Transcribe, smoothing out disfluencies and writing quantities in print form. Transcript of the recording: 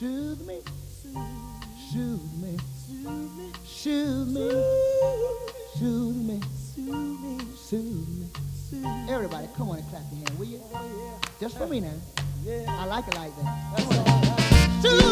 Soothe me, soothe me, soothe me, soothe me, soothe me. Everybody, come on and clap your hand, will you? Just for me now. I like it like that. Come on.